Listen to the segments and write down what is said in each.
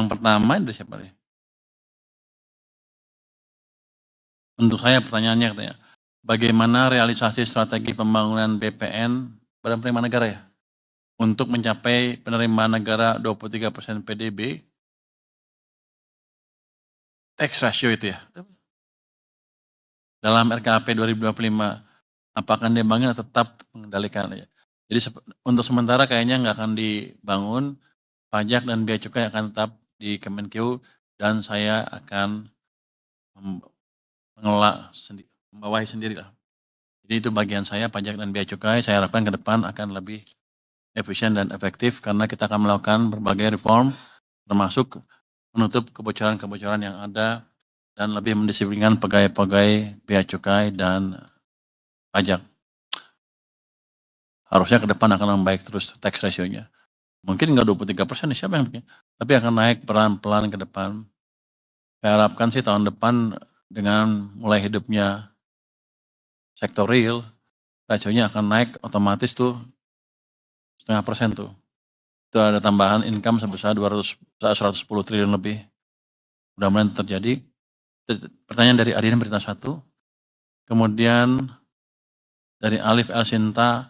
Yang pertama dari siapa nih? Untuk saya pertanyaannya katanya, bagaimana realisasi strategi pembangunan BPN Badan Penerimaan Negara ya? Untuk mencapai penerimaan negara 23% PDB, tax ratio itu ya. Dalam RKAP 2025, apakah dibangun atau tetap mengendalikan ya? Jadi untuk sementara kayaknya nggak akan dibangun, pajak dan bea cukai akan tetap di Kemenkeu dan saya akan mengelola sendiri, membawahi sendiri lah. Jadi itu bagian saya, pajak dan bea cukai, saya harapkan ke depan akan lebih efisien dan efektif karena kita akan melakukan berbagai reform termasuk menutup kebocoran-kebocoran yang ada dan lebih mendisiplinkan pegawai-pegawai bea cukai dan pajak. Harusnya ke depan akan membaik terus tax ratio-nya. Mungkin nggak 23%, siapa yang bikin? Tapi akan naik pelan-pelan ke depan. Saya harapkan sih tahun depan dengan mulai hidupnya sektor real, rasionya akan naik otomatis tuh 0,5% tuh. Itu ada tambahan income sebesar 110 triliun lebih. Mudah-mudahan terjadi. Pertanyaan dari Adin Berita 1. Kemudian dari Alif Elsinta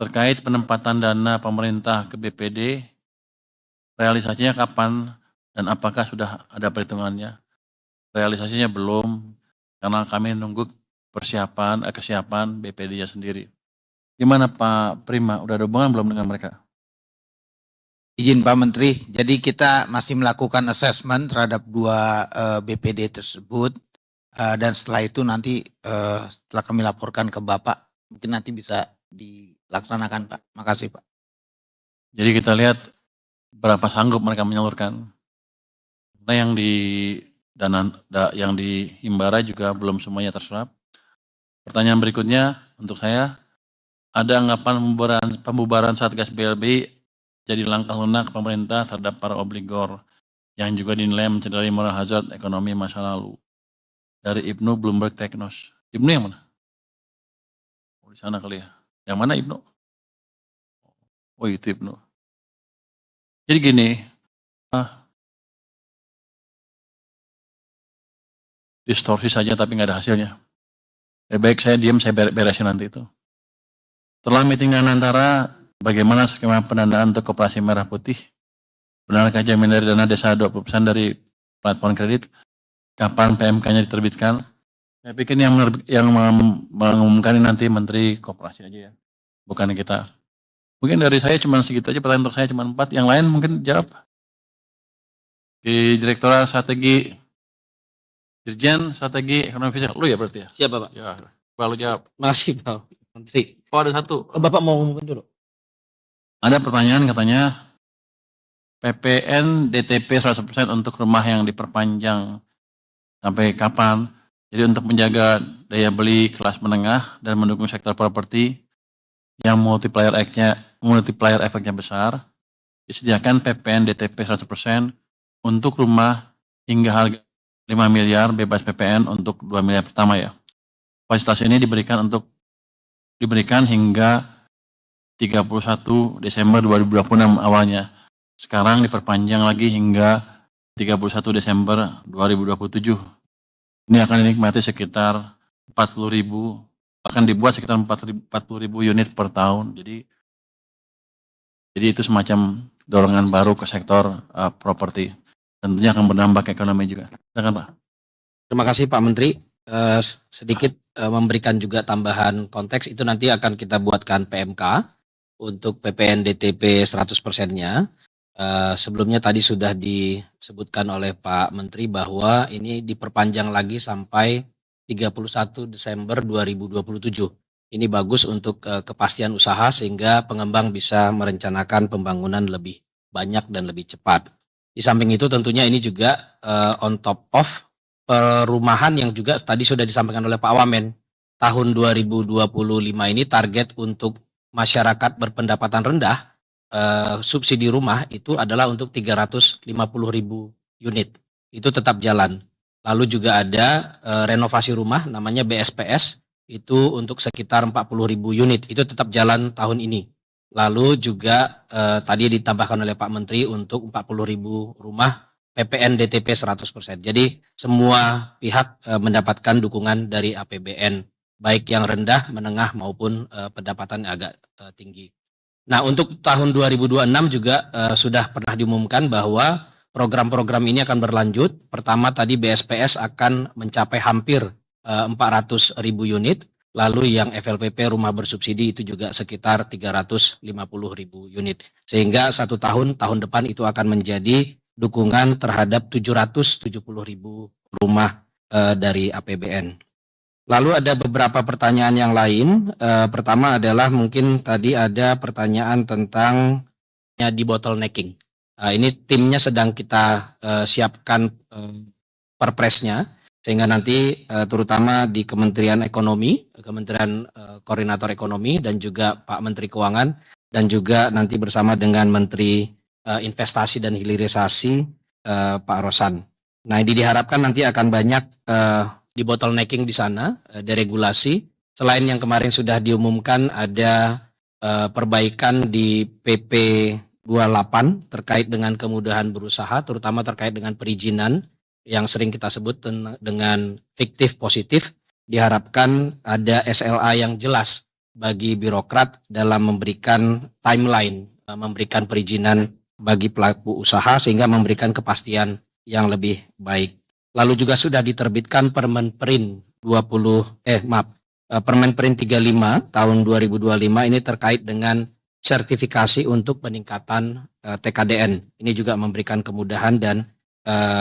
terkait penempatan dana pemerintah ke BPD, realisasinya kapan dan apakah sudah ada perhitungannya? Realisasinya belum, karena kami nunggu kesiapan BPD-nya sendiri. Gimana Pak Prima, udah ada hubungan belum dengan mereka? Izin Pak Menteri, jadi kita masih melakukan assessment terhadap 2 BPD tersebut dan setelah itu nanti setelah kami laporkan ke Bapak, mungkin nanti bisa dilaksanakan Pak. Makasih Pak. Jadi kita lihat berapa sanggup mereka menyalurkan. Nah yang di Himbara juga belum semuanya terserap. Pertanyaan berikutnya untuk saya, ada anggapan pembubaran Satgas BLBI jadi langkah lunak pemerintah terhadap para obligor yang juga dinilai mencederai moral hazard ekonomi masa lalu. Dari Ibnu Bloomberg Technos. Ibnu yang mana? Oh, di sana kali ya. Yang mana Ibnu? Oh itu Ibnu. Jadi gini, distorsi saja tapi nggak ada hasilnya. Baik saya diam, saya beresin nanti itu. Setelah meeting dengan antara bagaimana skema pendanaan untuk koperasi merah putih, benarkah jaminan dari dana desa 20% dari platform kredit, kapan PMK-nya diterbitkan? Saya pikir yang mengumumkan ini nanti Menteri Koperasi aja ya, bukan kita. Mungkin dari saya cuma segitu aja, pertanyaan untuk saya cuma 4, yang lain mungkin jawab. Di Direktorat Strategi, Dirjen Strategi Ekonomi Fiskal, lu ya berarti ya? Siapa Pak? Ya, lalu jawab. Makasih Pak Menteri. Oh ada satu. Bapak mau ngomongin dulu? Ada pertanyaan katanya, PPN DTP 100% untuk rumah yang diperpanjang sampai kapan? Jadi untuk menjaga daya beli kelas menengah dan mendukung sektor properti yang multiplier efeknya besar, disediakan PPN DTP 100% untuk rumah hingga harga 5 miliar bebas PPN untuk 2 miliar pertama ya. Fasilitas ini diberikan hingga 31 Desember 2026 awalnya. Sekarang diperpanjang lagi hingga 31 Desember 2027. Ini akan dinikmati sekitar 40.000, akan dibuat sekitar 40.000 unit per tahun. Jadi itu semacam dorongan baru ke sektor properti. Tentunya akan berdampak ekonomi juga. Silakan Pak. Terima kasih Pak Menteri. Sedikit memberikan juga tambahan konteks, itu nanti akan kita buatkan PMK untuk PPN DTP 100%-nya. Sebelumnya tadi sudah disebutkan oleh Pak Menteri bahwa ini diperpanjang lagi sampai 31 Desember 2027. Ini bagus untuk kepastian usaha sehingga pengembang bisa merencanakan pembangunan lebih banyak dan lebih cepat. Di samping itu tentunya ini juga on top of perumahan yang juga tadi sudah disampaikan oleh Pak Wamen. Tahun 2025 ini target untuk masyarakat berpendapatan rendah subsidi rumah itu adalah untuk 350.000 unit. Itu tetap jalan. Lalu juga ada renovasi rumah namanya BSPS itu untuk sekitar 40.000 unit. Itu tetap jalan tahun ini. Lalu juga tadi ditambahkan oleh Pak Menteri untuk 40.000 rumah PPN DTP 100%. Jadi semua pihak mendapatkan dukungan dari APBN, baik yang rendah, menengah maupun pendapatan agak tinggi. Nah, untuk tahun 2026 juga sudah pernah diumumkan bahwa program-program ini akan berlanjut. Pertama tadi BSPS akan mencapai hampir 400.000 unit. Lalu yang FLPP rumah bersubsidi itu juga sekitar 350.000 unit. Sehingga tahun depan itu akan menjadi dukungan terhadap 770.000 rumah dari APBN. Lalu ada beberapa pertanyaan yang lain. Pertama adalah mungkin tadi ada pertanyaan tentang di bottlenecking. Ini timnya sedang kita siapkan perpresnya. Sehingga nanti terutama di Kementerian Ekonomi, Kementerian Koordinator Ekonomi dan juga Pak Menteri Keuangan dan juga nanti bersama dengan Menteri Investasi dan Hilirisasi Pak Rosan. Nah, ini diharapkan nanti akan banyak di bottlenecking di sana, deregulasi. Selain yang kemarin sudah diumumkan ada perbaikan di PP 28 terkait dengan kemudahan berusaha, terutama terkait dengan perizinan yang sering kita sebut dengan fiktif positif. Diharapkan ada SLA yang jelas bagi birokrat dalam memberikan timeline, memberikan perizinan bagi pelaku usaha sehingga memberikan kepastian yang lebih baik. Lalu juga sudah diterbitkan Permenperin Permenperin 35 tahun 2025 ini terkait dengan sertifikasi untuk peningkatan TKDN. Ini juga memberikan kemudahan dan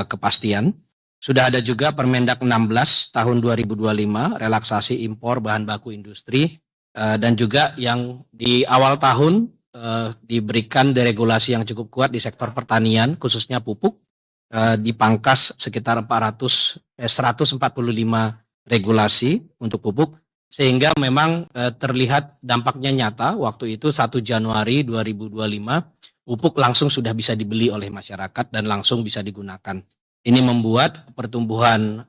kepastian. Sudah ada juga Permendak 16 tahun 2025 relaksasi impor bahan baku industri dan juga yang di awal tahun diberikan deregulasi yang cukup kuat di sektor pertanian khususnya pupuk, dipangkas sekitar 145 regulasi untuk pupuk sehingga memang terlihat dampaknya nyata. Waktu itu 1 Januari 2025 pupuk langsung sudah bisa dibeli oleh masyarakat dan langsung bisa digunakan. Ini membuat pertumbuhan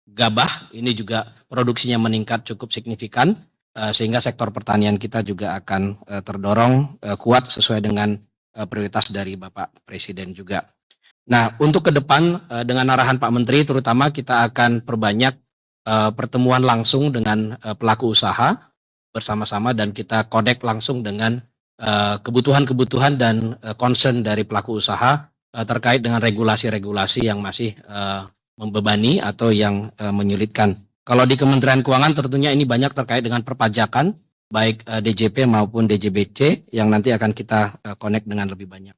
gabah ini juga produksinya meningkat cukup signifikan sehingga sektor pertanian kita juga akan terdorong kuat sesuai dengan prioritas dari Bapak Presiden juga. Nah, untuk ke depan dengan arahan Pak Menteri terutama kita akan perbanyak pertemuan langsung dengan pelaku usaha bersama-sama dan kita connect langsung dengan kebutuhan-kebutuhan dan concern dari pelaku usaha terkait dengan regulasi-regulasi yang masih membebani atau yang menyulitkan. Kalau di Kementerian Keuangan tentunya ini banyak terkait dengan perpajakan, baik DJP maupun DJBC yang nanti akan kita connect dengan lebih banyak.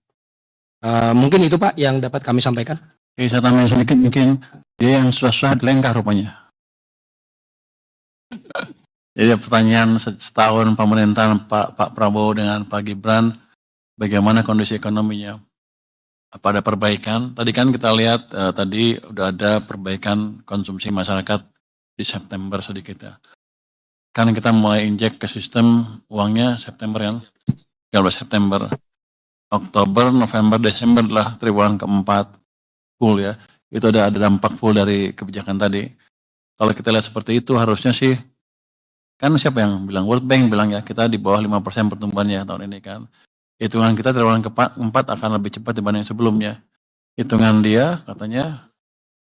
Mungkin itu Pak yang dapat kami sampaikan. Oke, saya tambah sedikit mungkin dia yang susah-susah lengkah rupanya. Jadi pertanyaan setahun pemerintahan Pak Prabowo dengan Pak Gibran, bagaimana kondisi ekonominya? Apa ada perbaikan? Tadi kan kita lihat tadi udah ada perbaikan konsumsi masyarakat di September sedikit ya. Kan kita mulai injek ke sistem uangnya September kan, 13 September. Oktober, November, Desember adalah triwulan keempat full ya. Itu ada dampak full dari kebijakan tadi. Kalau kita lihat seperti itu harusnya sih, kan siapa yang bilang, World Bank bilang ya kita di bawah 5% pertumbuhannya tahun ini kan. Hitungan kita triwulan keempat akan lebih cepat dibanding sebelumnya. Hitungan dia katanya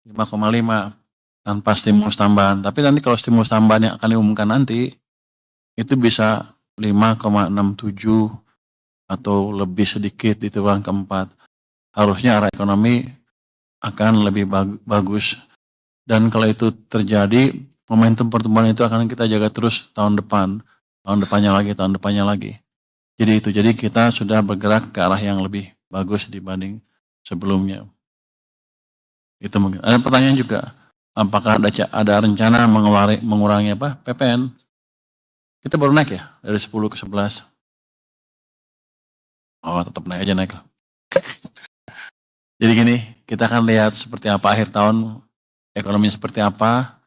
5,5 tanpa stimulus tambahan. Tapi nanti kalau stimulus tambahan yang akan diumumkan nanti, itu bisa 5,67 atau lebih sedikit di triwulan keempat. Harusnya arah ekonomi akan lebih bagus. Dan kalau itu terjadi, momentum pertumbuhan itu akan kita jaga terus tahun depannya lagi. Jadi kita sudah bergerak ke arah yang lebih bagus dibanding sebelumnya. Itu mungkin. Ada pertanyaan juga, apakah ada rencana mengurangi PPN? Kita baru naik ya, dari 10 ke 11. Oh, tetap naik aja naik lah. Jadi gini, kita akan lihat seperti apa akhir tahun, ekonomi seperti apa,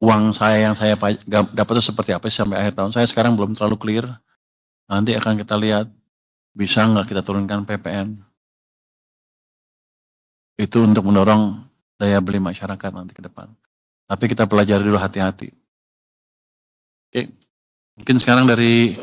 uang yang saya dapat itu seperti apa sampai akhir tahun. Saya sekarang belum terlalu clear. Nanti akan kita lihat bisa nggak kita turunkan PPN. Itu untuk mendorong daya beli masyarakat nanti ke depan. Tapi kita pelajari dulu hati-hati. Oke, mungkin sekarang dari